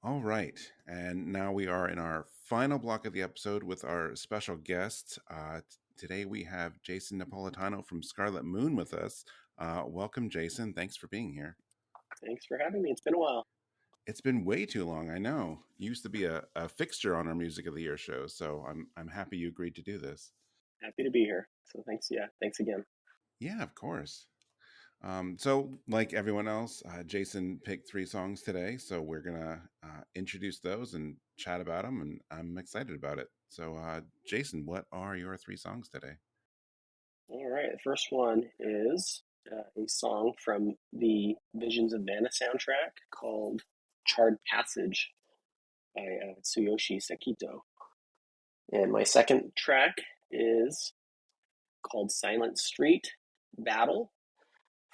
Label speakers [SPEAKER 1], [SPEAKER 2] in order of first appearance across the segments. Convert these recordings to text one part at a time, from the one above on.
[SPEAKER 1] All right. And now we are in our final block of the episode with our special guest. Today we have Jayson Napolitano from Scarlet with us. Welcome, Jayson. Thanks for being here.
[SPEAKER 2] Thanks for having me. It's been a while.
[SPEAKER 1] It's been way too long, I know. You used to be a fixture on our Music of the Year show, so I'm happy you agreed to do this.
[SPEAKER 2] Happy to be here. So thanks. Yeah, thanks again.
[SPEAKER 1] Yeah, of course. So, like everyone else, Jayson picked three songs today, so we're gonna introduce those and chat about them, and I'm excited about it. So, Jayson, what are your three songs today?
[SPEAKER 2] All right. The first one is a song from the Visions of Mana soundtrack called Charred Passage by Tsuyoshi Sekito. And my second track is called Silent Street Battle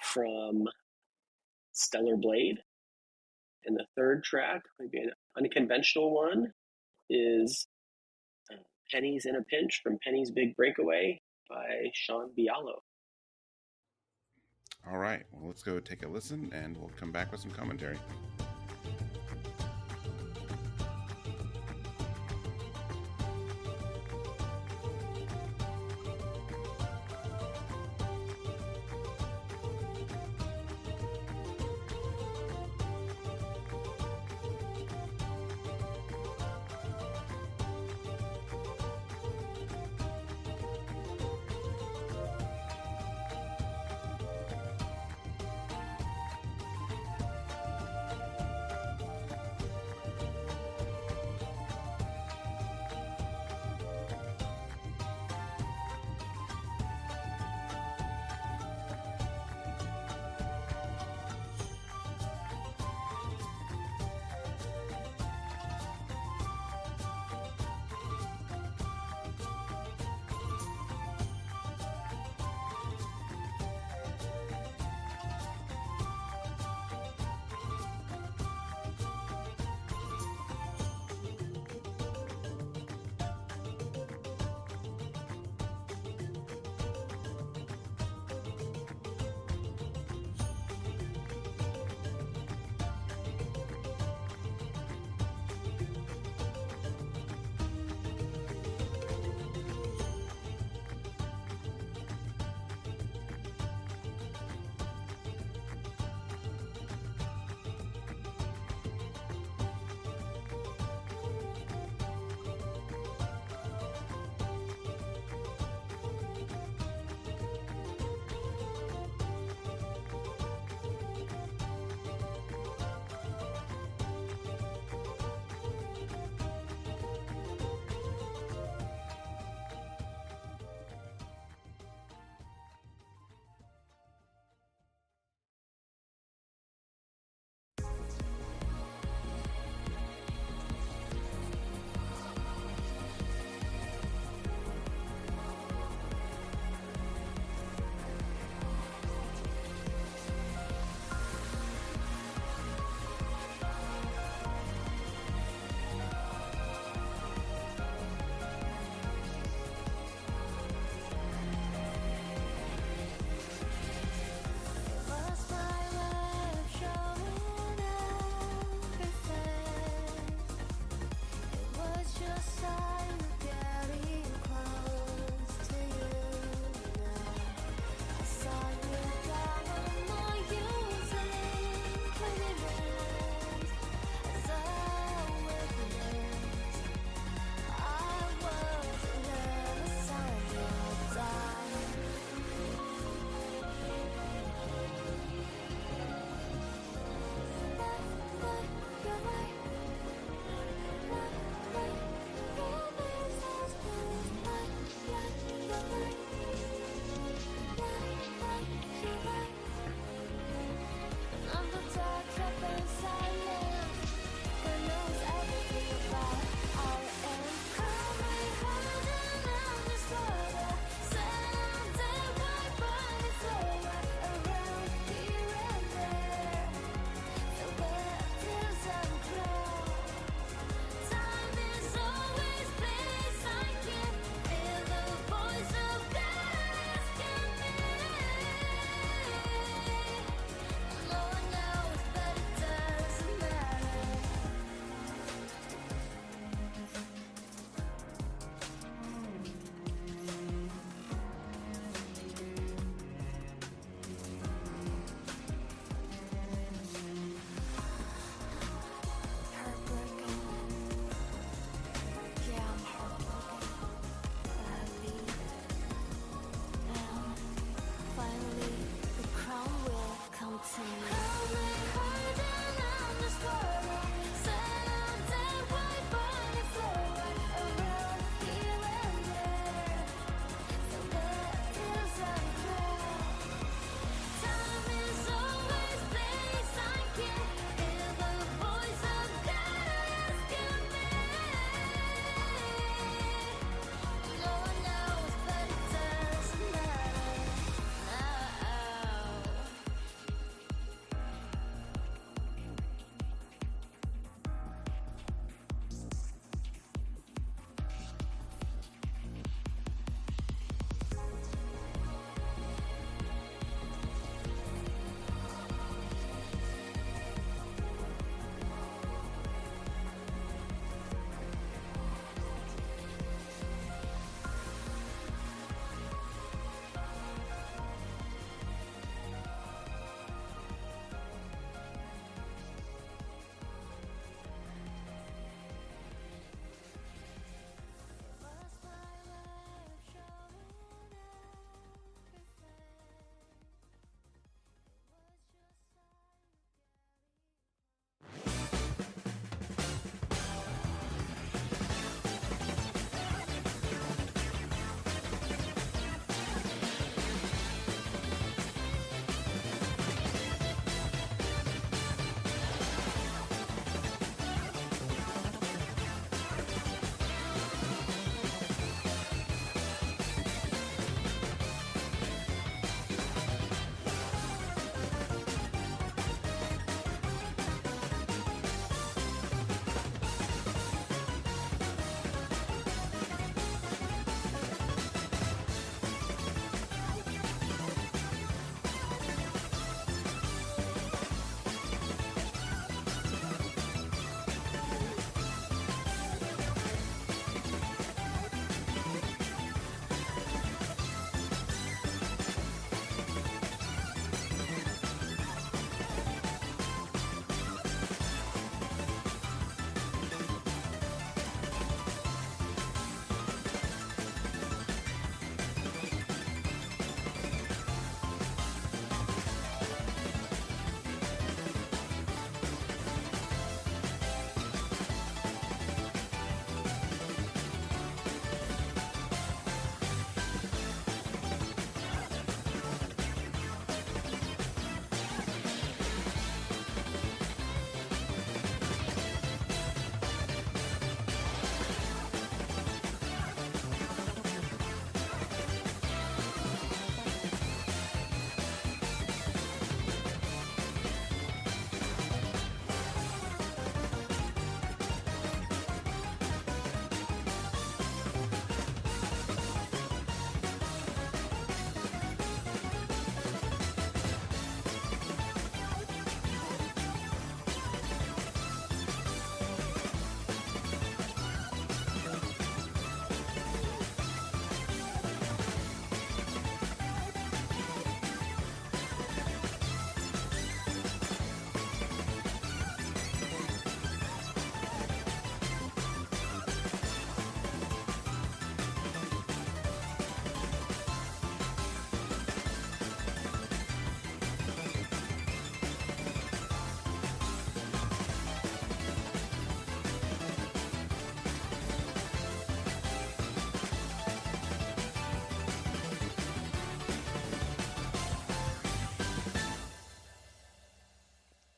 [SPEAKER 2] from Stellar Blade. And the third track, maybe an unconventional one, is Pennies in a Pinch from Penny's Big Breakaway by Sean Bialo.
[SPEAKER 1] All right, well, let's go take a listen, and we'll come back with some commentary.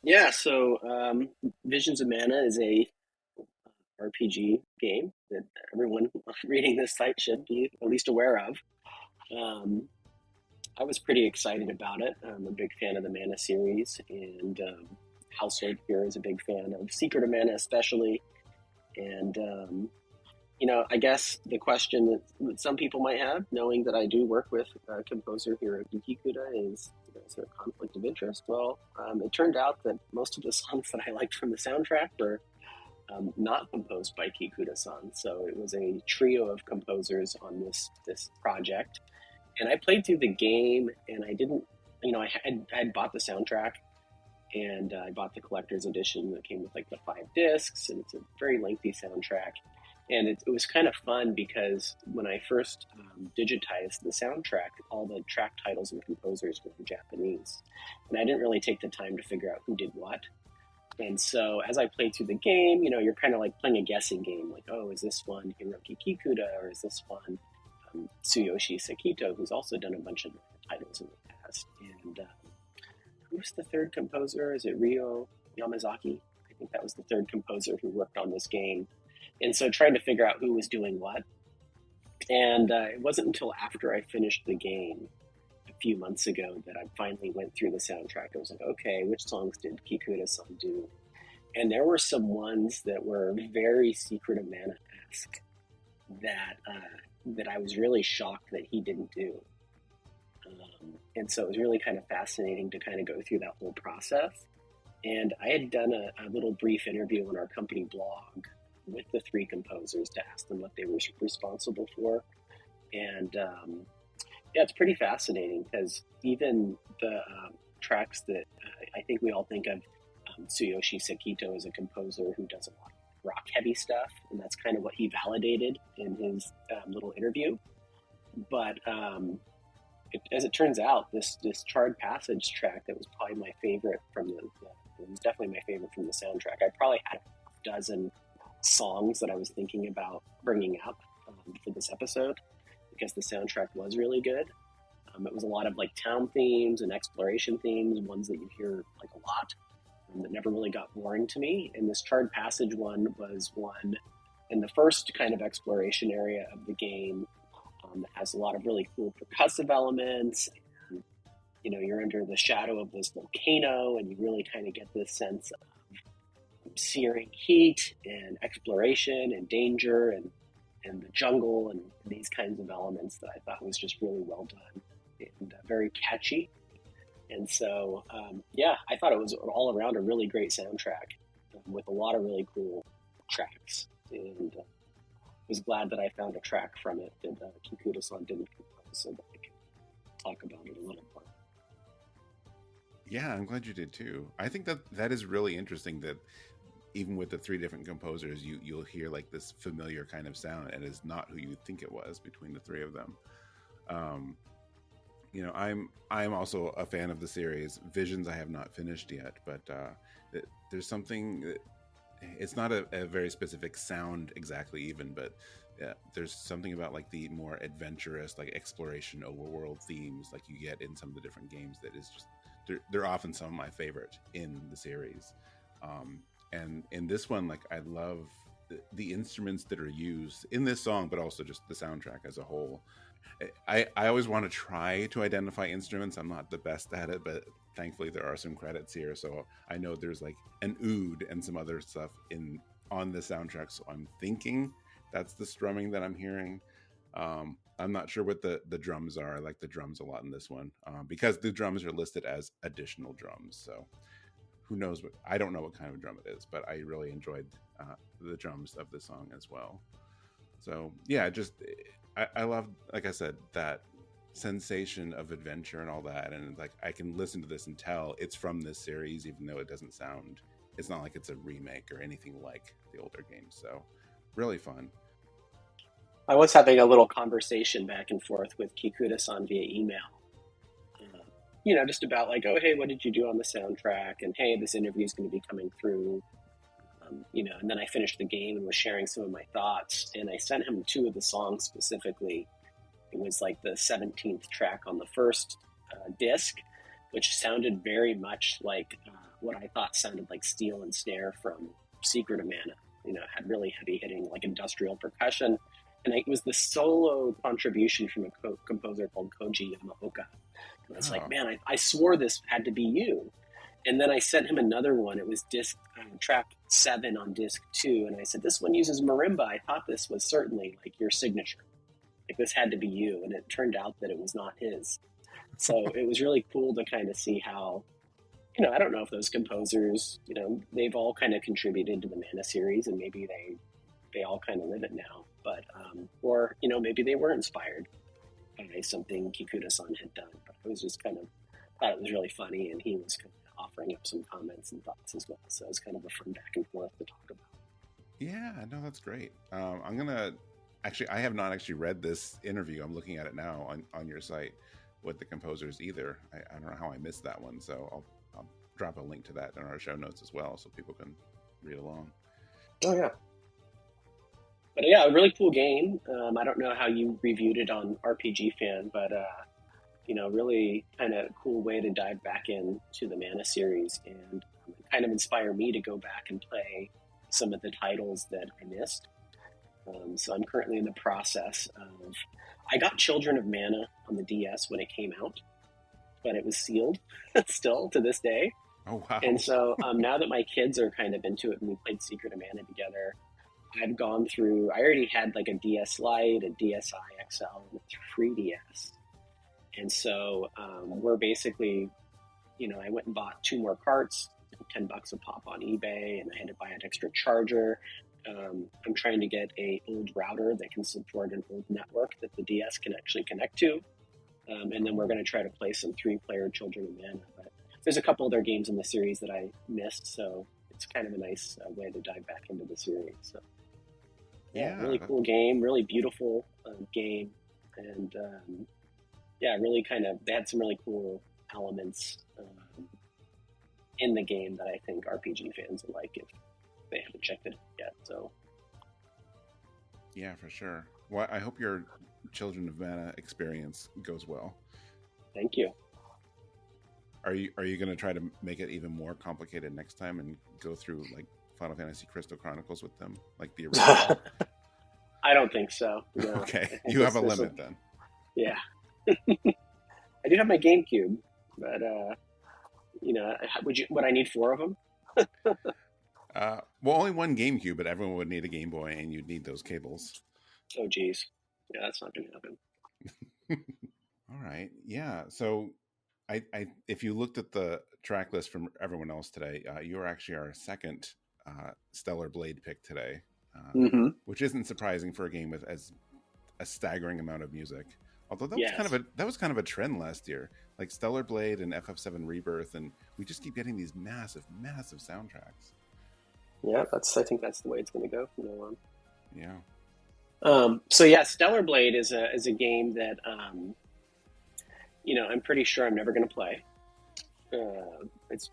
[SPEAKER 2] Yeah, so Visions of Mana is a RPG game that everyone reading this site should be at least aware of. Um, I was pretty excited about it. I'm a big fan of the Mana series, and Household here is a big fan of Secret of Mana, especially. And I guess the question that some people might have, knowing that I do work with composer Hiroki Kikuta, is there a conflict of interest? Well, it turned out that most of the songs that I liked from the soundtrack were not composed by Kikuta-san. So it was a trio of composers on this project, and I played through the game, and I didn't, I had bought the soundtrack, and I bought the collector's edition that came with like the 5 discs, and it's a very lengthy soundtrack. And it was kind of fun because when I first digitized the soundtrack, all the track titles and composers were in Japanese, and I didn't really take the time to figure out who did what. And so as I played through the game, you're kind of like playing a guessing game, like, oh, is this one Hiroki Kikuta, or is this one Tsuyoshi Sekito, who's also done a bunch of titles in the past? And who's the third composer? Is it Ryo Yamazaki? I think that was the third composer who worked on this game. And so trying to figure out who was doing what. And it wasn't until after I finished the game a few months ago that I finally went through the soundtrack. I was like, okay, which songs did Kikuta-san do? And there were some ones that were very Secret of Mana-esque that I was really shocked that he didn't do. And so it was really kind of fascinating to kind of go through that whole process. And I had done a little brief interview on our company blog with the 3 composers to ask them what they were responsible for. And yeah, it's pretty fascinating because even the tracks that I think we all think of Tsuyoshi Sekito as a composer who does a lot of rock heavy stuff, and that's kind of what he validated in his little interview. But as it turns out, this Charred Passage track that was probably my favorite from it was definitely my favorite from the soundtrack. I probably had a dozen songs that I was thinking about bringing up for this episode because the soundtrack was really good. It was a lot of like town themes and exploration themes, ones that you hear like a lot, that never really got boring to me. And this Charred Passage one was one in the first kind of exploration area of the game that has a lot of really cool percussive elements. And, you're under the shadow of this volcano, and you really kind of get this sense of searing heat and exploration and danger and the jungle and these kinds of elements that I thought was just really well done and very catchy. And so, yeah, I thought it was all around a really great soundtrack with a lot of really cool tracks. And was glad that I found a track from it that Kikuta-san didn't compose, so that I can talk about it a little more.
[SPEAKER 1] Yeah, I'm glad you did too. I think that is really interesting that even with the 3 different composers, you'll hear like this familiar kind of sound, and it's not who you think it was between the 3 of them. I'm also a fan of the series. Visions I have not finished yet, but there's something. It's not a very specific sound exactly, even, but yeah, there's something about like the more adventurous, like exploration, overworld themes like you get in some of the different games that is just they're often some of my favorite in the series. And in this one, like I love the instruments that are used in this song, but also just the soundtrack as a whole. I always want to try to identify instruments. I'm not the best at it, but thankfully there are some credits here, so I know there's like an oud and some other stuff on the soundtrack. So I'm thinking that's the strumming that I'm hearing. I'm not sure what the drums are. I like the drums a lot in this one because the drums are listed as additional drums. So who knows what? I don't know what kind of drum it is, but I really enjoyed the drums of the song as well. So yeah, I love, like I said, that sensation of adventure and all that, and like I can listen to this and tell it's from this series, even though it doesn't sound. It's not like it's a remake or anything like the older games. So really fun.
[SPEAKER 2] I was having a little conversation back and forth with Kikuta-san via email. Just about like, oh, hey, what did you do on the soundtrack? And hey, this interview is going to be coming through. And then I finished the game and was sharing some of my thoughts. And I sent him 2 of the songs specifically. It was like the 17th track on the first disc, which sounded very much like what I thought sounded like steel and snare from Secret of Mana. Had really heavy hitting, like industrial percussion. And it was the solo contribution from a composer called Koji Yamaoka. And I was like,
[SPEAKER 1] Oh,
[SPEAKER 2] man, I swore this had to be you. And then I sent him another one. It was track 7 on disc 2. And I said, this one uses marimba. I thought this was certainly like your signature. Like this had to be you. And it turned out that it was not his. So it was really cool to kind of see how, I don't know if those composers, they've all kind of contributed to the Mana series, and maybe they all kind of live it now. But or maybe they were inspired by something Kikuta-san had done. But I was just kind of thought it was really funny, and he was kind of offering up some comments and thoughts as well. So it was kind of a fun back and forth to talk about.
[SPEAKER 1] yeah, no, that's great. I'm gonna actually, I have not actually read this interview. I'm looking at it now on your site with the composers either. I don't know how I missed that one, so I'll drop a link to that in our show notes as well, so people can read along.
[SPEAKER 2] Oh yeah. But yeah, a really cool game. I don't know how you reviewed it on RPGFan, but really kind of cool way to dive back into the Mana series and kind of inspire me to go back and play some of the titles that I missed. So I'm currently in the process of. I got Children of Mana on the DS when it came out, but it was sealed still to this day.
[SPEAKER 1] Oh wow!
[SPEAKER 2] And so now that my kids are kind of into it and we played Secret of Mana together, I've gone through. I already had like a DS Lite, a DSi XL, and a 3DS. And so we're basically, I went and bought 2 more carts, $10 a pop on eBay, and I had to buy an extra charger. I'm trying to get a old router that can support an old network that the DS can actually connect to. And then we're going to try to play some 3-player Children of Mana. But there's a couple other games in the series that I missed, so it's kind of a nice way to dive back into the series. So yeah, really cool game, really beautiful game, and really they had some really cool elements in the game that I think RPG fans will like if they haven't checked it yet. So
[SPEAKER 1] yeah, for sure. Well, I hope your Children of Mana experience goes well.
[SPEAKER 2] Thank you.
[SPEAKER 1] Are you going to try to make it even more complicated next time and go through like Final Fantasy Crystal Chronicles with them, like the original?
[SPEAKER 2] I don't think so. No.
[SPEAKER 1] Okay, you have a limit then.
[SPEAKER 2] Yeah. I do have my GameCube, but would I need 4 of them?
[SPEAKER 1] Well, only one GameCube, but everyone would need a Game Boy, and you'd need those cables.
[SPEAKER 2] Oh, geez. Yeah, that's not going to happen.
[SPEAKER 1] All right. Yeah. So, if you looked at the track list from everyone else today, you are actually our second Stellar Blade pick today, which isn't surprising for a game with as a staggering amount of music. Although that was kind of a trend last year, like Stellar Blade and FF7 Rebirth, and we just keep getting these massive soundtracks.
[SPEAKER 2] Yeah, I think that's the way it's going to go from now on.
[SPEAKER 1] Yeah.
[SPEAKER 2] So yeah, Stellar Blade is a game that I'm pretty sure I'm never going to play. It's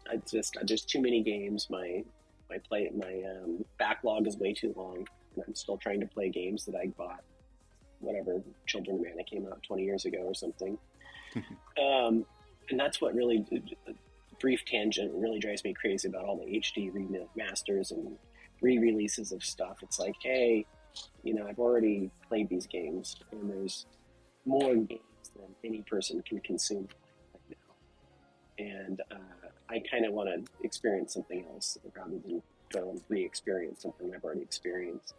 [SPEAKER 2] just too many games. My backlog is way too long, and I'm still trying to play games that I bought. Whatever, Children of Mana came out 20 years ago or something. And that's what really, brief tangent, really drives me crazy about all the HD remasters and re-releases of stuff. It's like, hey, I've already played these games, and there's more games than any person can consume right now. And I kind of want to experience something else rather than go and re-experience something I've already experienced.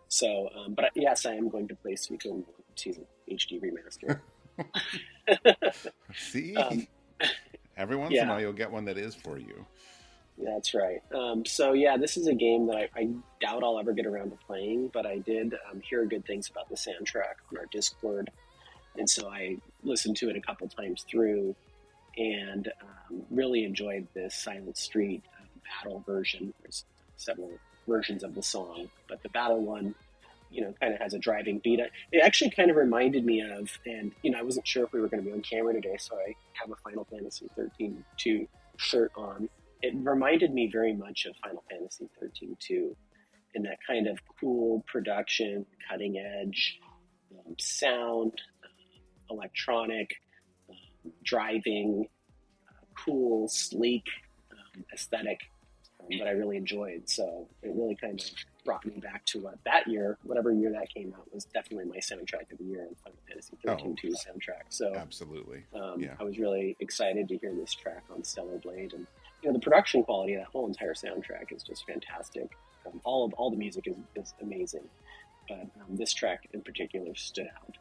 [SPEAKER 2] So, but yes, I am going to play Suikoden 2 HD remaster.
[SPEAKER 1] See, every once in a while you'll get one that is for you.
[SPEAKER 2] That's right. So yeah, this is a game that I doubt I'll ever get around to playing, but I did hear good things about the soundtrack on our Discord, and so I listened to it a couple times through, and really enjoyed this Silent Street battle version. There's several versions of the song, but the battle one, kind of has a driving beat. It actually kind of reminded me of, and I wasn't sure if we were going to be on camera today, so I have a Final Fantasy 13-2 shirt on. It reminded me very much of Final Fantasy 13-2 in that kind of cool production, cutting edge sound, electronic, driving, cool, sleek aesthetic that I really enjoyed. So it really kind of brought me back to that year, whatever year that came out, was definitely my soundtrack of the year in Final Fantasy
[SPEAKER 1] Oh,
[SPEAKER 2] 13 2 soundtrack. So
[SPEAKER 1] absolutely. Yeah.
[SPEAKER 2] I was really excited to hear this track on Stellar Blade, and the production quality of that whole entire soundtrack is just fantastic. All the music is amazing, but this track in particular stood out.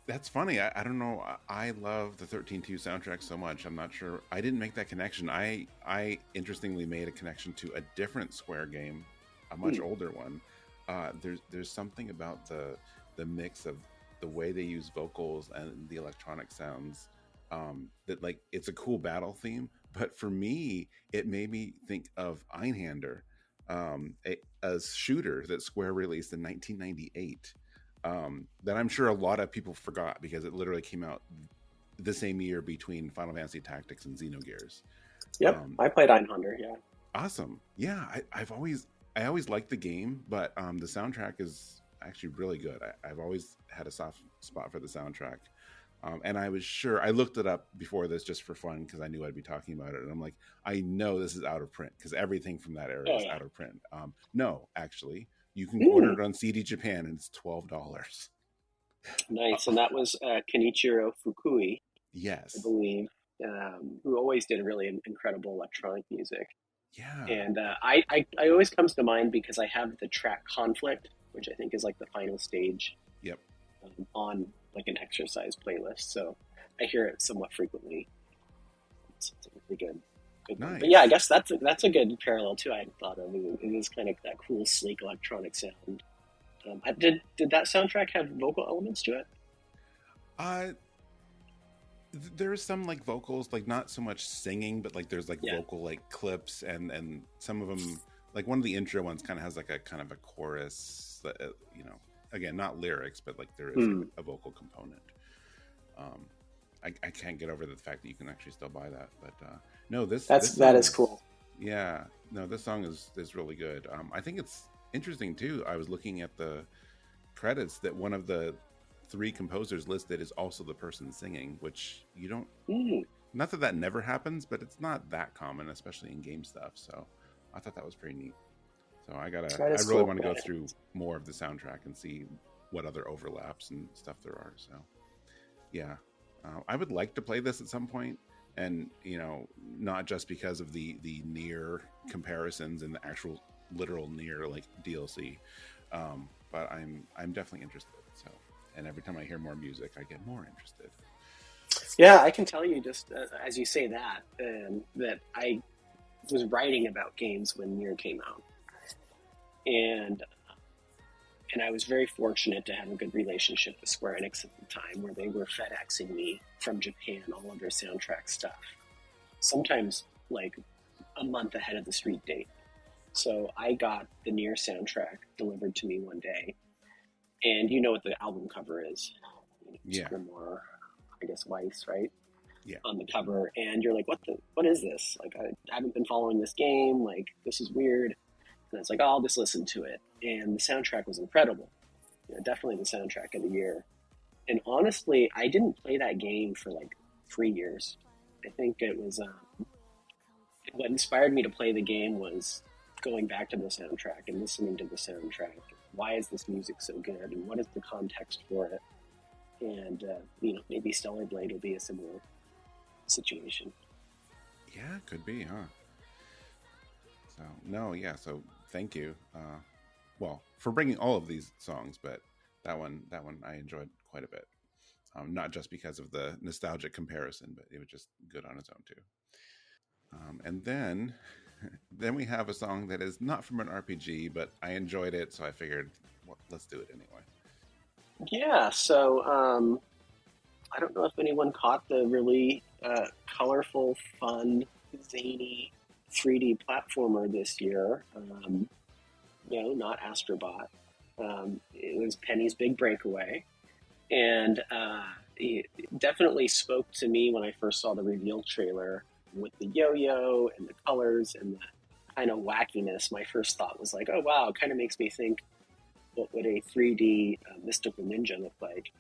[SPEAKER 1] That's funny. I don't know. I love the 13.2 soundtrack so much. I'm not sure. I didn't make that connection. I interestingly made a connection to a different Square game, a much older one. There's something about the mix of the way they use vocals and the electronic sounds, that, like, it's a cool battle theme. But for me, it made me think of Einhander, a shooter that Square released in 1998, that I'm sure a lot of people forgot because it literally came out the same year between Final Fantasy Tactics and Xenogears.
[SPEAKER 2] Yep,
[SPEAKER 1] Um,
[SPEAKER 2] I played Einhander. Yeah.
[SPEAKER 1] awesome. Yeah, I always liked the game, but the soundtrack is actually really good. I've always had a soft spot for the soundtrack. And I was sure, I looked it up before this just for fun because I knew I'd be talking about it. And I'm like, I know this is out of print because everything from that era
[SPEAKER 2] Oh
[SPEAKER 1] is
[SPEAKER 2] yeah.
[SPEAKER 1] out of print. No, actually, you can order
[SPEAKER 2] Mm,
[SPEAKER 1] it on CD Japan and it's $12.
[SPEAKER 2] nice, and that was Kenichiro Fukui, I
[SPEAKER 1] Yes.
[SPEAKER 2] believe, who always did really incredible electronic music.
[SPEAKER 1] Yeah.
[SPEAKER 2] And I always comes to mind because I have the track Conflict, which I think is like the final stage
[SPEAKER 1] Yep.
[SPEAKER 2] on like an exercise playlist. So I hear it somewhat frequently. It's a really good one. But yeah, I
[SPEAKER 1] Nice.
[SPEAKER 2] guess that's a good parallel too. I hadn't thought of. It is kind of that cool, sleek electronic sound. Did that soundtrack have vocal elements to it?
[SPEAKER 1] Uh, there's some like vocals, like not so much singing, but like there's like
[SPEAKER 2] Yeah.
[SPEAKER 1] vocal like clips, and some of them, like one of the intro ones, kind of has like a kind of a chorus that, again, not lyrics, but like there is like
[SPEAKER 2] Hmm.
[SPEAKER 1] a vocal component. Um, I can't get over the fact that you can actually still buy that, but no, this
[SPEAKER 2] That
[SPEAKER 1] song
[SPEAKER 2] is
[SPEAKER 1] is,
[SPEAKER 2] cool.
[SPEAKER 1] yeah, no, this song is really good. I think it's interesting too. I was looking at the credits that one of the three composers listed is also the person singing, which you don't,
[SPEAKER 2] Hmm.
[SPEAKER 1] not that that never happens, but it's not that common, especially in game stuff. So I thought that was pretty neat. So
[SPEAKER 2] That
[SPEAKER 1] I
[SPEAKER 2] is
[SPEAKER 1] really
[SPEAKER 2] cool.
[SPEAKER 1] want to
[SPEAKER 2] Yeah.
[SPEAKER 1] go through more of the soundtrack and see what other overlaps and stuff there are. So yeah, I would like to play this at some point, and not just because of the near comparisons and the actual literal near like DLC, but I'm definitely interested. So, and every time I hear more music, I get more interested.
[SPEAKER 2] Yeah, I can tell you just as you say that that I was writing about games when Nier came out, and I was very fortunate to have a good relationship with Square Enix at the time, where they were FedExing me from Japan all of their soundtrack stuff, sometimes like a month ahead of the street date. So I got the Nier soundtrack delivered to me one day, and you know what the album cover is? It's
[SPEAKER 1] Yeah,
[SPEAKER 2] Grimoire, I guess Weiss, right?
[SPEAKER 1] yeah,
[SPEAKER 2] On the cover, and you're like, what is this? Like, I haven't been following this game. Like, this is weird. And it's like, oh, I'll just listen to it. And the soundtrack was incredible. Definitely the soundtrack of the year. And honestly, I didn't play that game for like 3 years. I think it was what inspired me to play the game was going back to the soundtrack and listening to the soundtrack. Why is this music so good, and what is the context for it? And maybe Stellar Blade will be a similar situation.
[SPEAKER 1] yeah. Could be, huh? So no, yeah. So thank you. Well, for bringing all of these songs, but that one I enjoyed quite a bit. Not just because of the nostalgic comparison, but it was just good on its own too. And then, then we have a song that is not from an RPG, but I enjoyed it, so I figured, well, let's do it anyway.
[SPEAKER 2] Yeah, so I don't know if anyone caught the really colorful, fun, zany 3D platformer this year. Not Astrobot. It was Penny's Big Breakaway, and it definitely spoke to me when I first saw the reveal trailer with the yo-yo and the colors and the kind of wackiness. My first thought was like, oh wow, it kind of makes me think, what would a 3D mystical ninja look like?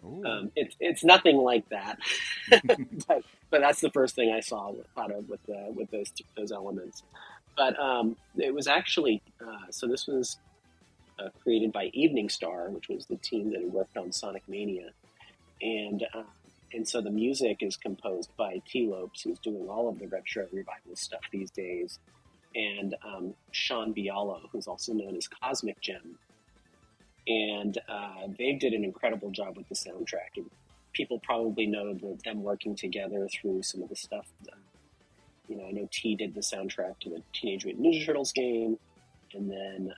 [SPEAKER 1] Oh.
[SPEAKER 2] It's nothing like that, but that's the first thing I saw thought of with those elements. But it was actually so this was created by Evening Star, which was the team that had worked on Sonic Mania, and uh, and so the music is composed by T. Lopes, who's doing all of the retro revival stuff these days, and Sean Bialo, who's also known as Cosmic Gem, and they did an incredible job with the soundtrack. And people probably know them working together through some of the stuff. I know T did the soundtrack to the Teenage Mutant Ninja Turtles game, and then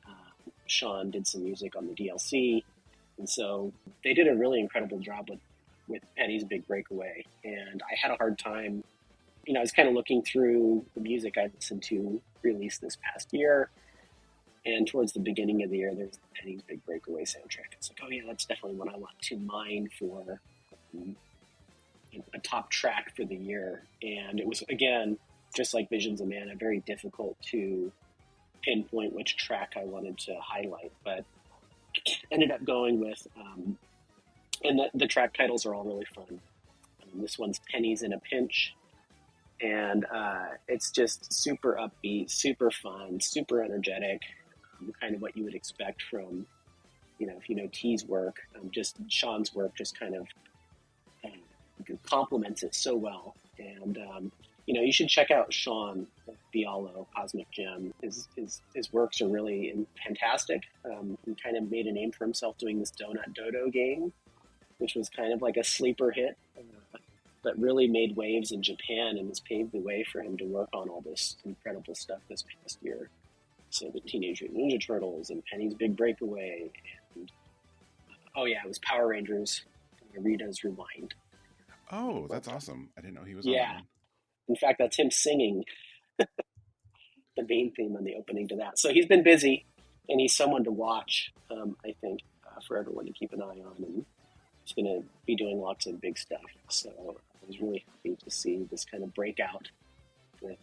[SPEAKER 2] Sean did some music on the DLC, and so they did a really incredible job with Penny's Big Breakaway. And I had a hard time. I was kind of looking through the music I listened to released this past year, and towards the beginning of the year, there's the Penny's Big Breakaway soundtrack. It's like, oh yeah, that's definitely what I want to mine for um, a top track for the year. And it was, again, just like Visions of Mana, very difficult to pinpoint which track I wanted to highlight, but ended up going with, and the track titles are all really fun. This one's Pennies in a Pinch, and it's just super upbeat, super fun, super energetic, kind of what you would expect from, if you know T's work. Just Sean's work just kind of complements it so well. And you should check out Sean Bialo, Cosmic Gem. His works are really fantastic. He kind of made a name for himself doing this Donut Dodo game, which was kind of like a sleeper hit, but really made waves in Japan and has paved the way for him to work on all this incredible stuff this past year. So the Teenage Mutant Ninja Turtles and Penny's Big Breakaway, and oh yeah, it was Power Rangers, Rita's Rewind.
[SPEAKER 1] Oh, that's awesome. I didn't know he was on that
[SPEAKER 2] Yeah,
[SPEAKER 1] one.
[SPEAKER 2] in fact, that's him singing the main theme on the opening to that. So he's been busy, and he's someone to watch. I think for everyone to keep an eye on, and he's going to be doing lots of big stuff. So I was really happy to see this kind of breakout with,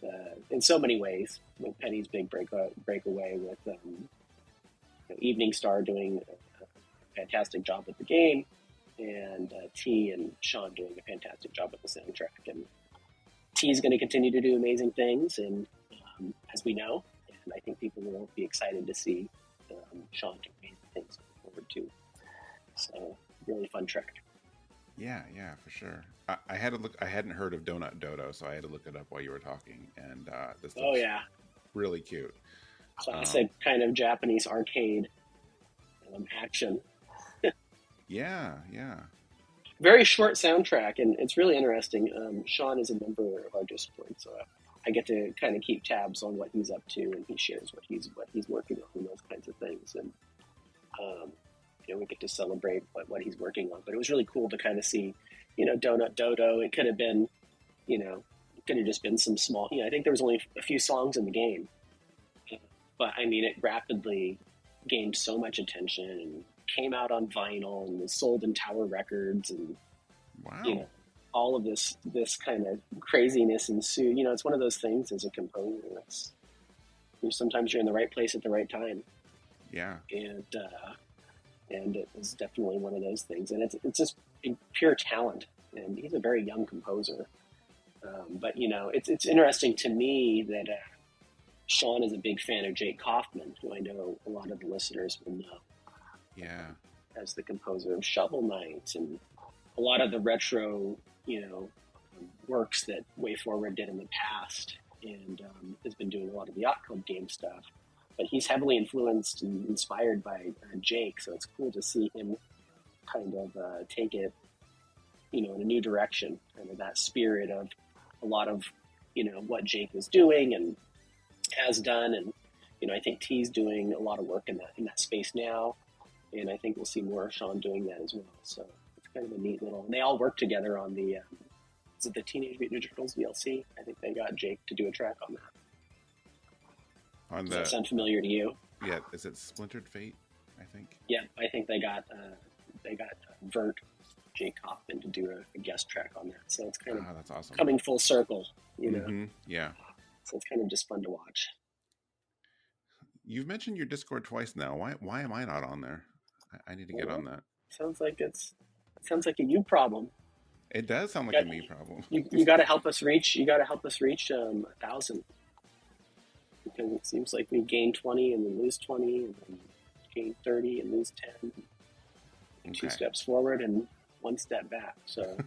[SPEAKER 2] in so many ways, with Penny's Big Breakaway, with Evening Star doing a fantastic job with the game, and T and Sean doing a fantastic job with the soundtrack. And T is going to continue to do amazing things, and as we know, and I think people will be excited to see Sean do amazing things going forward too. So really fun track.
[SPEAKER 1] Yeah, yeah, for sure. I had to look. I hadn't heard of Donut Dodo, so I had to look it up while you were talking. And this
[SPEAKER 2] Oh
[SPEAKER 1] looks
[SPEAKER 2] yeah,
[SPEAKER 1] really cute.
[SPEAKER 2] classic kind of Japanese arcade action.
[SPEAKER 1] Yeah, yeah.
[SPEAKER 2] Very short soundtrack, and it's really interesting. Sean is a member of our Discord, so I get to kind of keep tabs on what he's up to, and he shares what he's working on and those kinds of things. And um, we get to celebrate what he's working on. But it was really cool to kind of see, Donut Dodo. It could have been, it could have just been some small. I think there was only a few songs in the game, but I mean, it rapidly gained so much attention and came out on vinyl and was sold in Tower Records, and you
[SPEAKER 1] Wow.
[SPEAKER 2] know all of this kind of craziness ensued. It's one of those things as a composer. Sometimes you're in the right place at the right time,
[SPEAKER 1] Yeah.
[SPEAKER 2] and it was definitely one of those things. And it's just pure talent, and he's a very young composer. But it's interesting to me that Sean is a big fan of Jake Kaufman, who I know a lot of the listeners will know
[SPEAKER 1] Yeah.
[SPEAKER 2] as the composer of Shovel Knight and a lot of the retro, works that Way Forward did in the past, and has been doing a lot of the Yacht Club game stuff. But he's heavily influenced and inspired by Jake, so it's cool to see him kind of take it, in a new direction, kind of that spirit of a lot of, what Jake was doing and has done, and I think T's doing a lot of work in that space now, and I think we'll see more of Sean doing that as well. So it's kind of a neat little. And they all work together on the. Is it the Teenage Mutant Ninja Turtles DLC? I think they got Jake to do a track on that.
[SPEAKER 1] On
[SPEAKER 2] Does that
[SPEAKER 1] the
[SPEAKER 2] sound familiar to you?
[SPEAKER 1] yeah, is it Splintered Fate? I think.
[SPEAKER 2] Yeah, I think they got Vert Jake Kaufman to do a guest track on that. So it's kind of
[SPEAKER 1] That's awesome.
[SPEAKER 2] coming full circle,
[SPEAKER 1] Yeah.
[SPEAKER 2] So it's kind of just fun to watch.
[SPEAKER 1] You've mentioned your Discord twice now. Why am I not on there? I need to get
[SPEAKER 2] Well,
[SPEAKER 1] on that.
[SPEAKER 2] sounds like it's sounds like a you problem.
[SPEAKER 1] It does sound like
[SPEAKER 2] Got
[SPEAKER 1] a me problem.
[SPEAKER 2] you got to help us reach. You got to help us reach 1,000 because it seems like we gain 20 and then lose 20 and then gain 30 and lose 10. Two
[SPEAKER 1] Okay.
[SPEAKER 2] steps forward and one step back. So,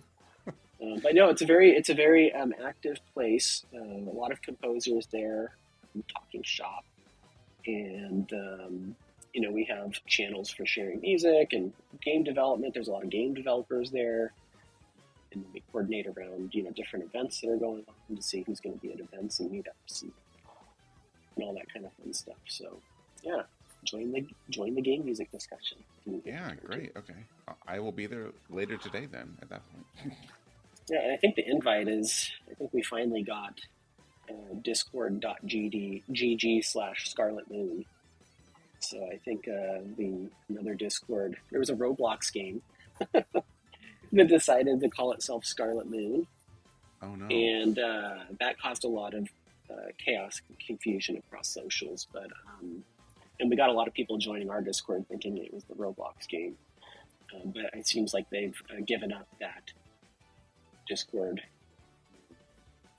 [SPEAKER 2] but no, it's a very active place. A lot of composers there, talking shop, and we have channels for sharing music and game development. There's a lot of game developers there, and we coordinate around different events that are going on to see who's going to be at events and meetups and all that kind of fun stuff. So, yeah, join the game music discussion.
[SPEAKER 1] Yeah, great. Okay. I will be there later today then at that point.
[SPEAKER 2] Yeah, and I think the invite is. I think we finally got discord.gg/Scarlet Moon. So I think another Discord. There was a Roblox game that decided to call itself Scarlet Moon,
[SPEAKER 1] Oh no.
[SPEAKER 2] and that caused a lot of chaos and confusion across socials. But and we got a lot of people joining our Discord thinking it was the Roblox game. But it seems like they've given up that Discord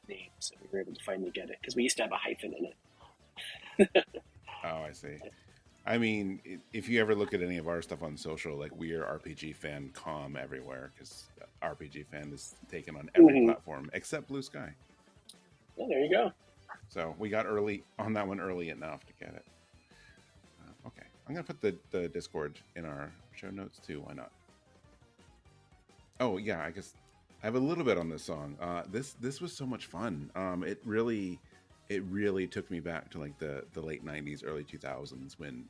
[SPEAKER 2] name, so we were able to finally get it because we used to have a hyphen in it.
[SPEAKER 1] Oh, I see. I mean, if you ever look at any of our stuff on social, like we are RPGFan.com everywhere because RPGFan is taken on every platform except Blue Sky.
[SPEAKER 2] Well, there you go.
[SPEAKER 1] So we got early on that one early enough to get it. Okay, I'm gonna put the Discord in our show notes too. Why not? Oh yeah, I guess I have a little bit on this song. This was so much fun. It really took me back to like the late '90s, early 2000s when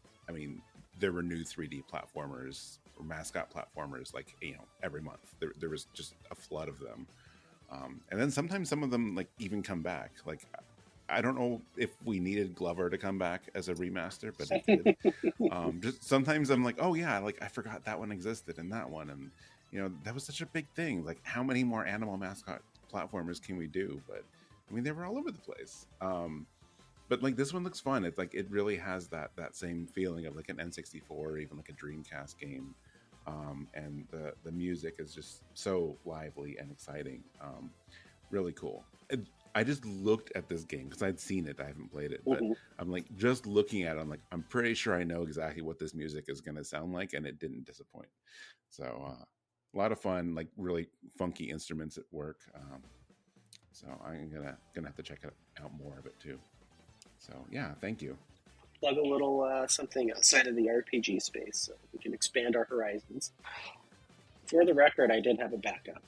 [SPEAKER 1] there were new 3D platformers or mascot platformers like every month. There was just a flood of them, and then sometimes some of them like even come back. Like I don't know if we needed Glover to come back as a remaster, but it did. Just sometimes I'm like, oh yeah, like I forgot that one existed and that one, and that was such a big thing. Like how many more animal mascot platformers can we do? But they were all over the place. But like this one looks fun. It's like it really has that same feeling of like an N64 or even like a Dreamcast game. And the music is just so lively and exciting. Really cool. I just looked at this game because I'd seen it. I haven't played it, but I'm like just looking at it. I'm like, I'm pretty sure I know exactly what this music is going to sound like, and it didn't disappoint. So a lot of fun, like really funky instruments at work. So I'm gonna have to check out more of it too. So yeah, thank you.
[SPEAKER 2] Plug a little something outside of the RPG space so we can expand our horizons. For the record, I did have a backup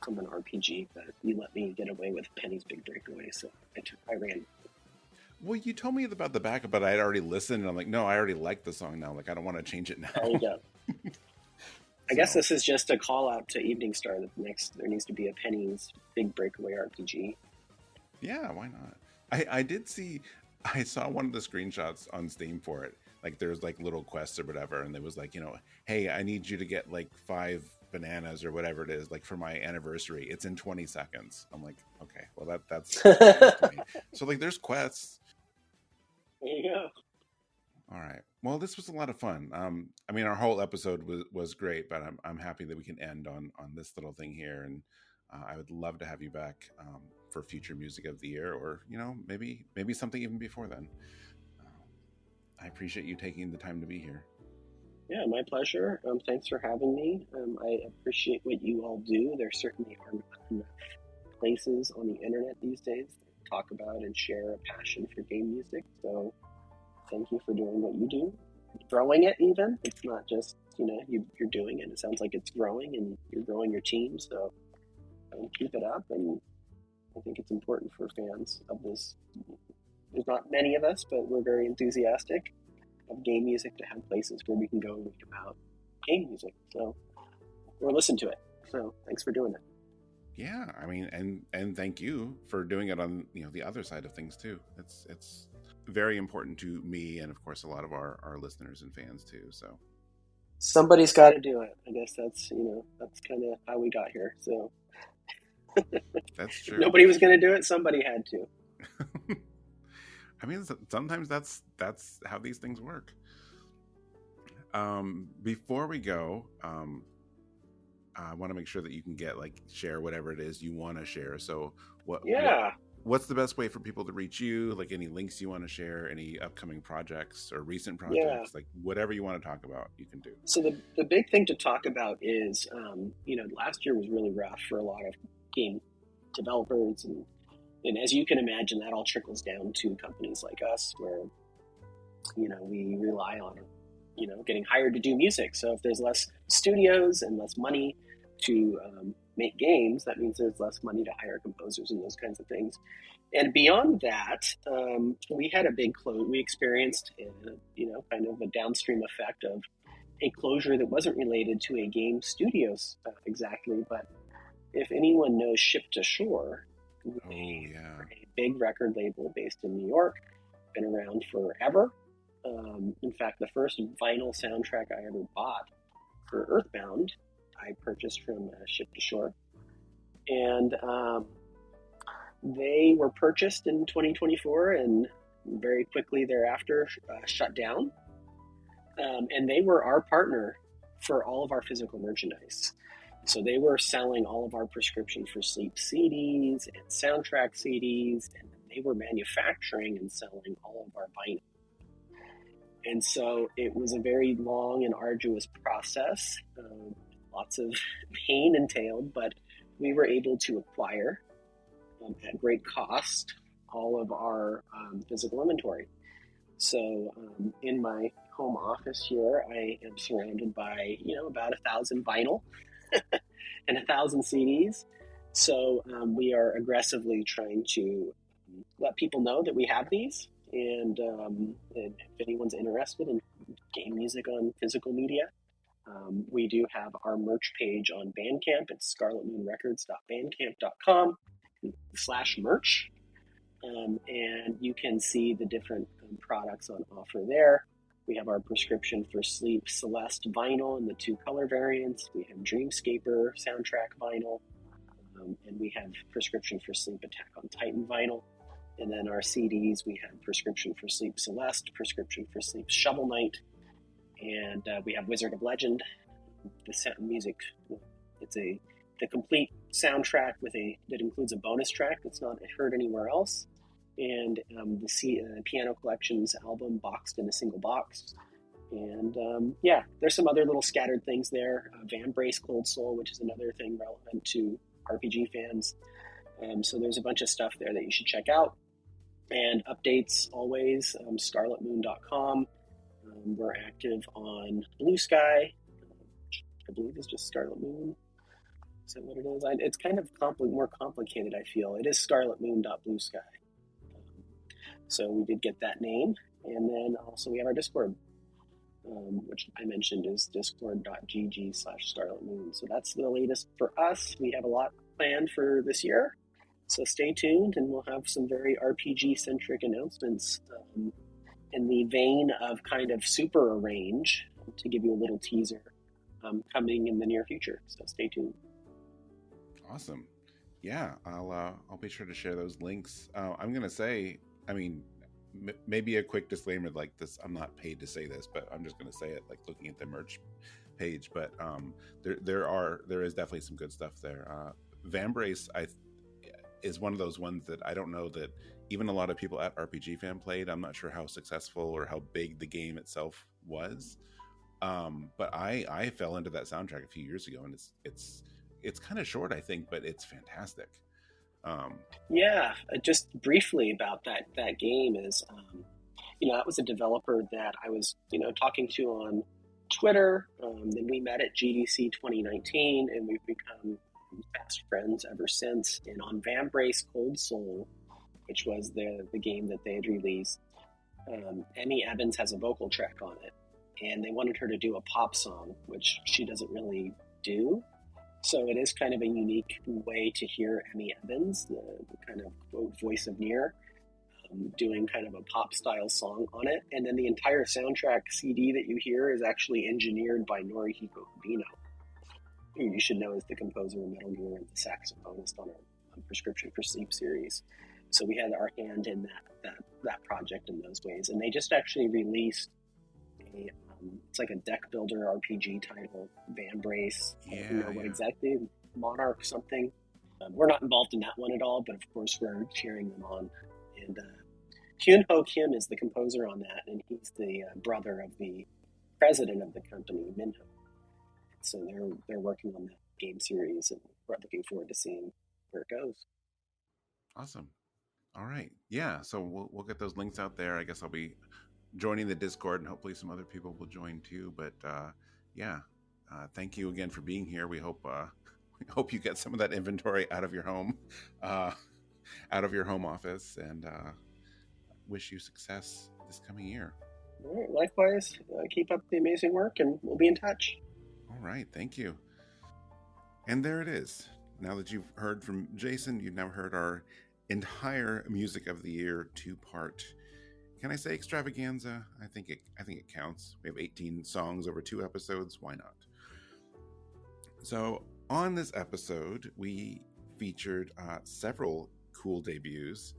[SPEAKER 2] from an RPG, but you let me get away with Penny's Big Breakaway, so I ran.
[SPEAKER 1] Well, you told me about the backup, but I had already listened, and I'm like, no, I already like the song now. Like, I don't want to change it now.
[SPEAKER 2] There you go. I guess this is just a call out to Evening Star that there needs to be a Penny's Big Breakaway RPG.
[SPEAKER 1] Yeah, why not? I did see, I saw one of the screenshots on Steam for it. Like, there's like little quests or whatever, and it was like, hey, I need you to get like 5 bananas or whatever it is, like for my anniversary. It's in 20 seconds. I'm like, okay, well that's so like there's quests.
[SPEAKER 2] There you go.
[SPEAKER 1] All right. Well, this was a lot of fun. Our whole episode was great, but I'm happy that we can end on this little thing here, and I would love to have you back for future music of the year, or maybe something even before then. I appreciate you taking the time to be here.
[SPEAKER 2] Yeah, my pleasure. Thanks for having me. I appreciate what you all do. There certainly aren't enough places on the internet these days that talk about and share a passion for game music. So thank you for doing what you do. Growing it even. It's not just, you're doing it. It sounds like it's growing and you're growing your team. So keep it up. And I think it's important for fans of this. There's not many of us, but we're very enthusiastic of game music to have places where we can go and read about game music. So, or listen to it. So thanks for doing it.
[SPEAKER 1] Yeah, and thank you for doing it on the other side of things too. It's very important to me, and of course a lot of our listeners and fans too. So
[SPEAKER 2] somebody's got to do it. I guess that's kind of how we got here. So
[SPEAKER 1] that's true.
[SPEAKER 2] If nobody was going to do it. Somebody had to.
[SPEAKER 1] Sometimes that's how these things work. Before we go, I want to make sure that you can get like share whatever it is you want to share. So what
[SPEAKER 2] Yeah,
[SPEAKER 1] what's the best way for people to reach you? Like any links you want to share, any upcoming projects or recent
[SPEAKER 2] yeah.
[SPEAKER 1] projects, like whatever you want to talk about, you can do.
[SPEAKER 2] So the big thing to talk about is, last year was really rough for a lot of game developers, and as you can imagine, that all trickles down to companies like us, where we rely on getting hired to do music. So if there's less studios and less money to make games, that means there's less money to hire composers and those kinds of things. And beyond that, we had a big close. We experienced, kind of a downstream effect of a closure that wasn't related to a game studio exactly. But if anyone knows Ship to Shore,
[SPEAKER 1] Oh
[SPEAKER 2] they
[SPEAKER 1] yeah.
[SPEAKER 2] are a big record label based in New York, been around forever. In fact, the first vinyl soundtrack I ever bought for Earthbound, I purchased from Ship to Shore. And they were purchased in 2024 and very quickly thereafter shut down. And they were our partner for all of our physical merchandise. So they were selling all of our Prescription for Sleep CDs and soundtrack CDs, and they were manufacturing and selling all of our vinyl. And so it was a very long and arduous process, lots of pain entailed, but we were able to acquire at great cost all of our physical inventory. So in my home office here, I am surrounded by, about 1,000 vinyl and 1,000 CDs. So we are aggressively trying to let people know that we have these. And if anyone's interested in game music on physical media, we do have our merch page on Bandcamp. It's scarletmoonrecords.bandcamp.com/merch. And you can see the different products on offer there. We have our Prescription for Sleep Celeste vinyl in the 2 color variants. We have Dreamscaper soundtrack vinyl. And we have Prescription for Sleep Attack on Titan vinyl. And then our CDs, we have Prescription for Sleep Celeste, Prescription for Sleep Shovel Knight, and we have Wizard of Legend. The music, it's the complete soundtrack that includes a bonus track that's not heard anywhere else, and the Piano Collections album boxed in a single box. And there's some other little scattered things there. Vambrace Cold Soul, which is another thing relevant to RPG fans. So there's a bunch of stuff there that you should check out. And updates always, scarletmoon.com. We're active on Blue Sky, which I believe is just Scarlet Moon. Is that what it is? It's kind of more complicated, I feel. It is scarletmoon.bluesky. So we did get that name. And then also we have our Discord, which I mentioned is discord.gg/scarletmoon. So that's the latest for us. We have a lot planned for this year. So stay tuned, and we'll have some very RPG-centric announcements in the vein of kind of Super Arrange, to give you a little teaser, coming in the near future. So stay tuned.
[SPEAKER 1] Awesome. Yeah, I'll be sure to share those links. I'm gonna say, I mean, maybe a quick disclaimer like this. I'm not paid to say this, but I'm just gonna say it. Like looking at the merch page, but there is definitely some good stuff there. Vambrace, is one of those ones that I don't know that even a lot of people at RPGFan played. I'm not sure how successful or how big the game itself was, but I fell into that soundtrack a few years ago, and it's kind of short, I think, but it's fantastic.
[SPEAKER 2] Just briefly about that game is, that was a developer that I was, talking to on Twitter. Then we met at GDC 2019, and we've become fast friends ever since. And on Vambrace Cold Soul, which was the game that they had released, Emmy Evans has a vocal track on it, and they wanted her to do a pop song, which she doesn't really do. So it is kind of a unique way to hear Emmy Evans, the kind of quote voice of Nier, doing kind of a pop style song on it. And then the entire soundtrack CD that you hear is actually engineered by Norihiko Kubino, who you should know is the composer of Metal Gear and the saxophonist on our Prescription for Sleep series. So we had our hand in that project in those ways. And they just actually released It's like a deck builder RPG title, Van Brace. I don't
[SPEAKER 1] Yeah,
[SPEAKER 2] know what
[SPEAKER 1] yeah.
[SPEAKER 2] exactly, Monarch something. We're not involved in that one at all, but of course we're cheering them on. And Kyun Ho Kim is the composer on that, and he's the brother of the president of the company, Min Ho. So they're working on that game series, and we're looking forward to seeing where it goes.
[SPEAKER 1] Awesome. All right. Yeah. So we'll get those links out there. I guess I'll be joining the Discord, and hopefully some other people will join too. But yeah, thank you again for being here. We hope we hope you get some of that inventory out of your home, uh, out of your home office, and wish you success this coming year.
[SPEAKER 2] All right, likewise, keep up the amazing work, and we'll be in touch.
[SPEAKER 1] All right. Thank you. And there it is. Now that you've heard from Jayson, you've now heard our entire Music of the Year two-part. Can I say extravaganza? I think it counts. We have 18 songs over 2 episodes. Why not? So on this episode, we featured several cool debuts,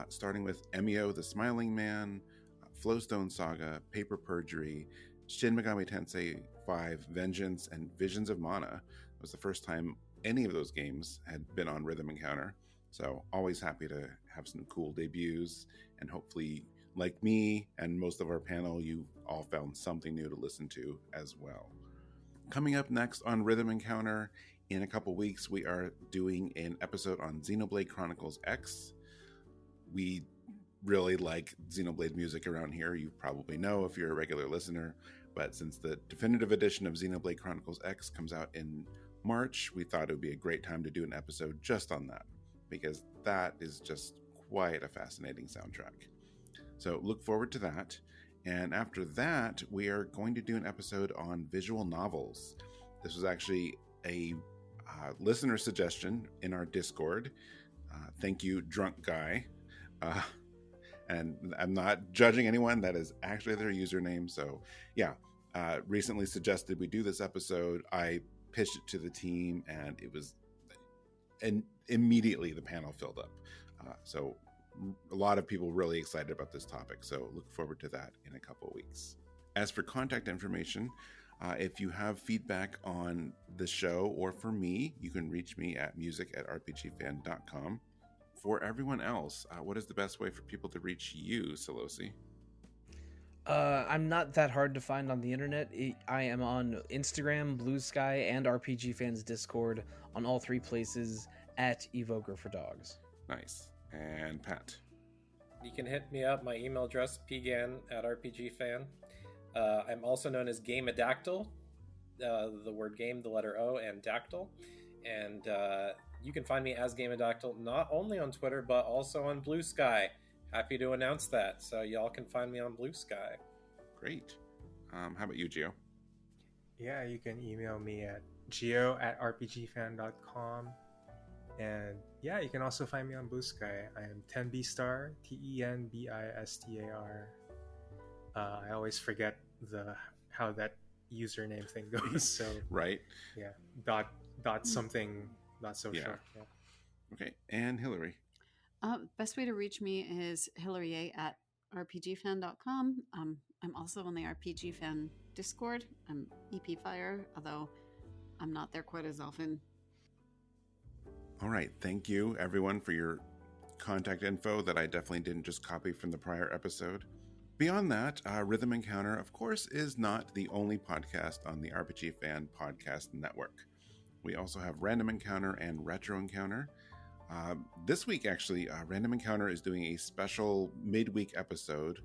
[SPEAKER 1] starting with Emio the Smiling Man, Flowstone Saga, Paper Perjury, Shin Megami Tensei 5 Vengeance, and Visions of Mana. It was the first time any of those games had been on Rhythm Encounter. So always happy to have some cool debuts, and hopefully, like me and most of our panel, you all found something new to listen to as well. Coming up next on Rhythm Encounter, in a couple weeks, we are doing an episode on Xenoblade Chronicles X. We really like Xenoblade music around here. You probably know if you're a regular listener, but since the definitive edition of Xenoblade Chronicles X comes out in March, we thought it would be a great time to do an episode just on that, because that is just quite a fascinating soundtrack. So look forward to that. And after that, we are going to do an episode on visual novels. This was actually a listener suggestion in our Discord. Thank you, Drunk Guy. And I'm not judging anyone. That is actually their username. So yeah, recently suggested we do this episode. I pitched it to the team, and it was, and immediately the panel filled up. So a lot of people really excited about this topic. So look forward to that in a couple of weeks. As for contact information, if you have feedback on the show or for me, you can reach me at music@rpgfan.com. For everyone else, what is the best way for people to reach you, Solosi?
[SPEAKER 3] I'm not that hard to find on the internet. I am on Instagram, Blue Sky, and RPG Fans Discord, on all 3 places at Evoker for Dogs.
[SPEAKER 1] Nice. And Pat?
[SPEAKER 4] You can hit me up. My email address, pgan@rpgfan. I'm also known as Gameadactyl. The word game, the letter O, and dactyl. And you can find me as Gameadactyl not only on Twitter, but also on Blue Sky. Happy to announce that. So y'all can find me on Blue Sky.
[SPEAKER 1] Great. How about you, Gio?
[SPEAKER 5] Yeah, you can email me at gio@rpgfan.com. And yeah, you can also find me on Blue Sky. I am Tenbistar, TENBISTAR. I always forget how that username thing goes. So
[SPEAKER 1] right.
[SPEAKER 5] Yeah, dot something, not so
[SPEAKER 1] Yeah.
[SPEAKER 5] short. Yeah.
[SPEAKER 1] Okay. And Hillary?
[SPEAKER 6] Best way to reach me is hillary@rpgfan.com. I'm also on the RPG Fan Discord. I'm EP Fire, although I'm not there quite as often.
[SPEAKER 1] All right. Thank you, everyone, for your contact info that I definitely didn't just copy from the prior episode. Beyond that, Rhythm Encounter, of course, is not the only podcast on the RPG Fan Podcast Network. We also have Random Encounter and Retro Encounter. This week, actually, Random Encounter is doing a special midweek episode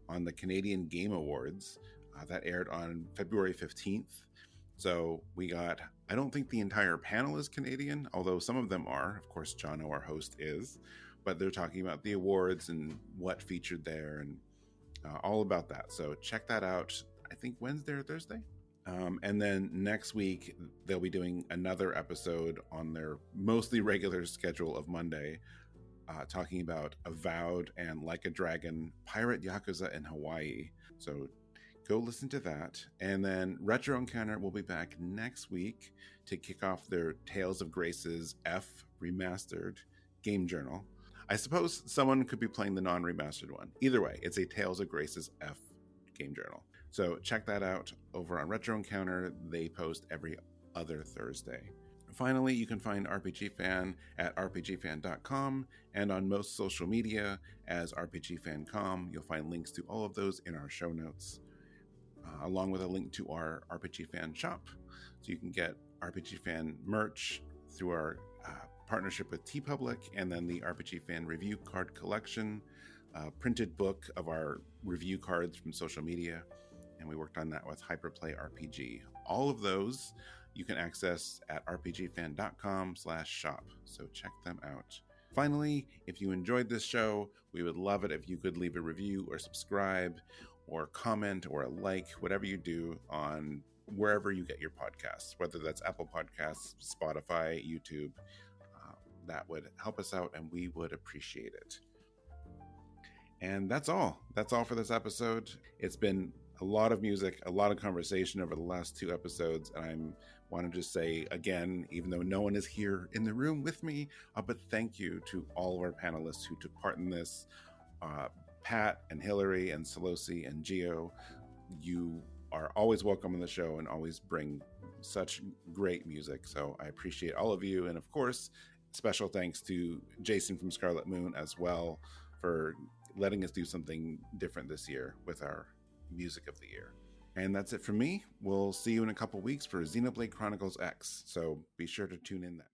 [SPEAKER 1] on the Canadian Game Awards that aired on February 15th. So we got, I don't think the entire panel is Canadian, although some of them are. Of course, Jono, our host, is. But they're talking about the awards and what featured there and all about that. So check that out, I think Wednesday or Thursday. And then next week, they'll be doing another episode on their mostly regular schedule of Monday, talking about Avowed and Like a Dragon, Pirate Yakuza in Hawaii. So go listen to that. And then Retro Encounter will be back next week to kick off their Tales of Grace's F Remastered game journal. I suppose someone could be playing the non-remastered one. Either way, it's a Tales of Grace's F game journal. So check that out over on Retro Encounter. They post every other Thursday. Finally, you can find RPG Fan at rpgfan.com and on most social media as rpgfan.com. You'll find links to all of those in our show notes, along with a link to our RPG Fan shop. So you can get RPG Fan merch through our partnership with TeePublic, and then the RPG Fan review card collection, printed book of our review cards from social media. And we worked on that with Hyperplay RPG. All of those you can access at rpgfan.com/shop. So check them out. Finally, if you enjoyed this show, we would love it if you could leave a review or subscribe or comment or a like, whatever you do on wherever you get your podcasts, whether that's Apple Podcasts, Spotify, YouTube. That would help us out and we would appreciate it. And that's all. That's all for this episode. It's been a lot of music, a lot of conversation over the last 2 episodes, and I want to just say again, even though no one is here in the room with me, but thank you to all of our panelists who took part in this. Pat and Hillary and Solosi and Gio, you are always welcome on the show and always bring such great music. So I appreciate all of you. And of course, special thanks to Jason from Scarlet Moon as well for letting us do something different this year with our music of the year. And that's it from me. We'll see you in a couple weeks for Xenoblade Chronicles X. So be sure to tune in then.